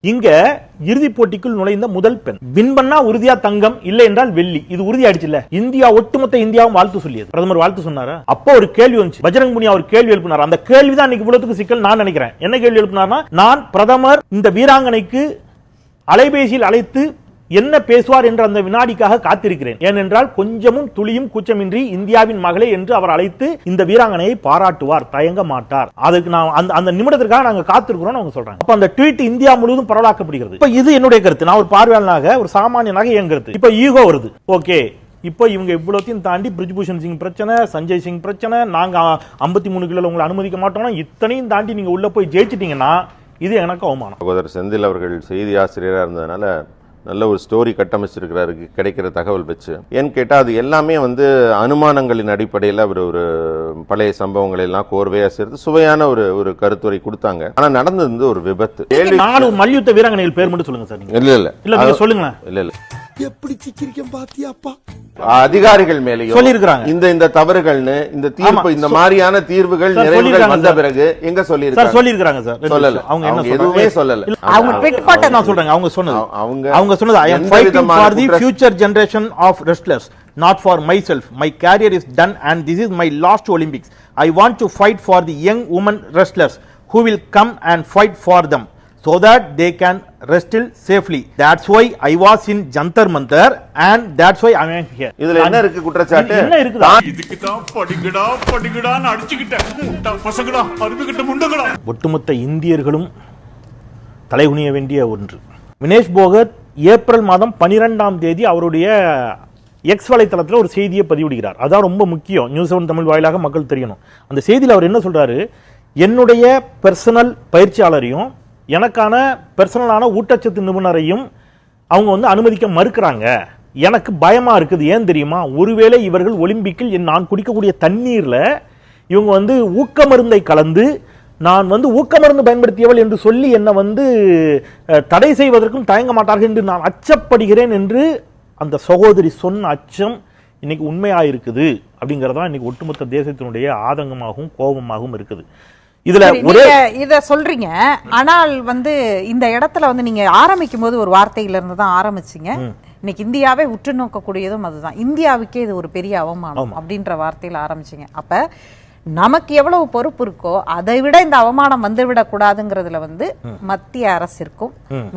இங்க இறுதி போட்டிக்குள் நுழைந்த முதல் பெண். வின் பண்ணா உறுதியா தங்கம், இல்லை என்றால் வெள்ளி. இது உறுதி ஆயிடுச்சுல்ல. இந்தியா ஒட்டுமொத்த இந்தியாவும் வாழ்த்து சொல்லியது. பிரதமர் வாழ்த்து சொன்னாரா? அப்போ ஒரு கேள்வி வந்துச்சு. பஜ்ரங் புனியா ஒரு கேள்வி எழுப்பினார். அந்த கேள்விதான் இன்னைக்கு இவ்வளவுக்கு சிக்கல் நான் நினைக்கிறேன். என்ன கேள்வி எழுப்பினார்னா, நான் பிரதமர் இந்த வீராங்கனைக்கு அலைபேசியில் அழைத்து என்ன பேசுவார் என்ற அந்த வினாடிக்காக காத்திருக்கிறேன். ஏனென்றால் கொஞ்சமும் துளியும் கூச்சமின்றி இந்தியாவின் மகளே என்று அவர் அழைத்து இந்த வீராங்கனையை பாராட்டுவார், தயங்க மாட்டார். அதுக்கு நான் அந்த நிமிடத்திற்காக நாங்க காத்திருக்கிறோம் அவங்க சொல்றாங்க. அப்ப அந்த ட்வீட் இந்தியா முழுவதும் பரவலாக்கப்படுகிறது. இப்ப இது என்னுடைய கருத்து. நான் ஒரு பார்வையாளனாக, ஒரு சாமானியனாக என் கருத்து. இப்ப ஈகோ வருது. ஓகே, இப்போ இவங்க இவ்வளோத்தையும் தாண்டி பிரிஜ்பூஷன் சிங் பிரச்சனை, சஞ்சய் சிங் பிரச்சனை, நாங்க 53 கிலோ உங்களை அனுமதிக்க மாட்டோம்னா இத்தனையும் தாண்டி நீங்க உள்ள போய் ஜெயிச்சிட்டீங்கன்னா இது எனக்கு அவமானம். சகோதரர் செந்தில் அவர்கள் செய்தி ஆசிரியராக இருந்ததுனால நல்ல ஒரு ஸ்டோரி கட்டமைச்சிருக்கிறாரு கிடைக்கிற தகவல் வச்சு. ஏன்னு கேட்டால் அது எல்லாமே அனுமானங்களின் அடிப்படையில் அவர் ஒரு பழைய சம்பவங்கள் எல்லாம் கோர்வையாக சேர்த்து சுவையான ஒரு கருத்துரை கொடுத்தாங்க. ஆனால் நடந்தது ஒரு விபத்து. 4 மல்யுத்த வீராங்கனைகள் பேர் மட்டும் சொல்லுங்க சார். இல்ல சொல்லுங்க. இல்ல எப்படி சிக்கிரிக்கம் பாத்தியாப்பா? அதிகாரிகள் மேலேயும் சொல்லியிருக்காங்க இந்த தவறுகள்னு, இந்த தீர்ப்பு, இந்த மாதிரியான தீர்வுகள் நிறைவேற வந்த பிறகு எங்க சொல்லியிருக்காங்க சார்? சொல்லல. அவங்க எதுவுமே சொல்லல. அவங்க ட்வீட் போட்ட நான் சொல்றேன். அவங்க சொன்னது I am fighting for the future generation of wrestlers, not for myself. My career is done and this is my last Olympics. I want to fight for the young women wrestlers who will come and fight for them so that they can wrestle safely. That's why I was in Jantar Mantar and that's why I am here. இதுல என்ன இருக்கு குற்றச்சாட்டு? என்ன இருக்குதா? இதுக்கு தான் படிங்கடான்னு அடிச்சுக்கிட்டேன். முட்டா பசங்கடா, அருமைகிட்ட முண்டங்கடா. ஒட்டுமொத்த இந்தியர்களும் தலைகுனிய வேண்டிய ஒன்று. வினேஷ் போகத் ஏப்ரல் மாதம் 12ஆம் தேதி அவருடைய எக்ஸ் வலைத்தளத்தில் ஒரு செய்தியை பதிவிடுகிறார். அதான் ரொம்ப முக்கியம். நியூஸ் 7 தமிழ் வாயிலாக மக்கள் தெரியணும். அந்த செய்தியில் அவர் என்ன சொல்றாரு, என்னுடைய பர்சனல் பயிற்சியாளரையும் எனக்கான பர்சனலான ஊட்டச்சத்து நிபுணரையும் அவங்க அனுமதிக்க மறுக்கிறாங்க. எனக்கு பயமா இருக்குது. ஏன் தெரியுமா? ஒருவேளை இவர்கள் ஒலிம்பிக்கில் நான் குடிக்கக்கூடிய தண்ணீர்ல இவங்க ஊக்க மருந்தை கலந்து நான் ஊக்க மருந்து பயன்படுத்தியவள் என்று சொல்லி என்ன தடை செய்வதற்கும் தயங்க மாட்டார்கள் என்று நான் அச்சப்படுகிறேன் என்று அந்த சகோதரி சொன்ன அச்சம் இன்னைக்கு உண்மையாயிருக்குது. அப்படிங்கறதா இன்னைக்கு ஒட்டுமொத்த தேசத்தினுடைய ஆதங்கமாகவும் கோபமாகவும் இருக்குது. இதுல இத சொல்றீங்க. ஆனால் இந்த இடத்துல நீங்க ஆரம்பிக்கும் போது ஒரு வார்த்தையில இருந்து தான் ஆரம்பிச்சீங்க. இன்னைக்கு இந்தியாவே உற்று நோக்கக்கூடியதும் அதுதான். இந்தியாவுக்கே இது ஒரு பெரிய அவமானம் அப்படின்ற வார்த்தையில ஆரம்பிச்சீங்க. அப்ப நமக்கு எவ்வளவு பொறுப்பு இருக்கோ அதை விட இந்த அவமானம் வந்துவிடக் கூடாதுங்கிறதுல மத்திய அரசிற்கும்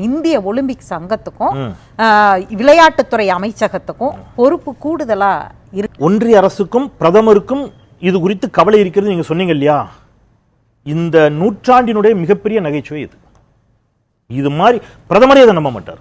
இந்திய ஒலிம்பிக் சங்கத்துக்கும் விளையாட்டுத்துறை அமைச்சகத்துக்கும் பொறுப்பு கூடுதலா இருக்கு. ஒன்றிய அரசுக்கும் பிரதமருக்கும் இது குறித்து கவலை இருக்கிறது. நீங்க சொன்னீங்க இல்லையா, இந்த நூற்றாண்டினுடைய மிகப்பெரிய நகைச்சுவை இது. இது மாதிரி பிரதமரே அதை நம்ப மாட்டார்.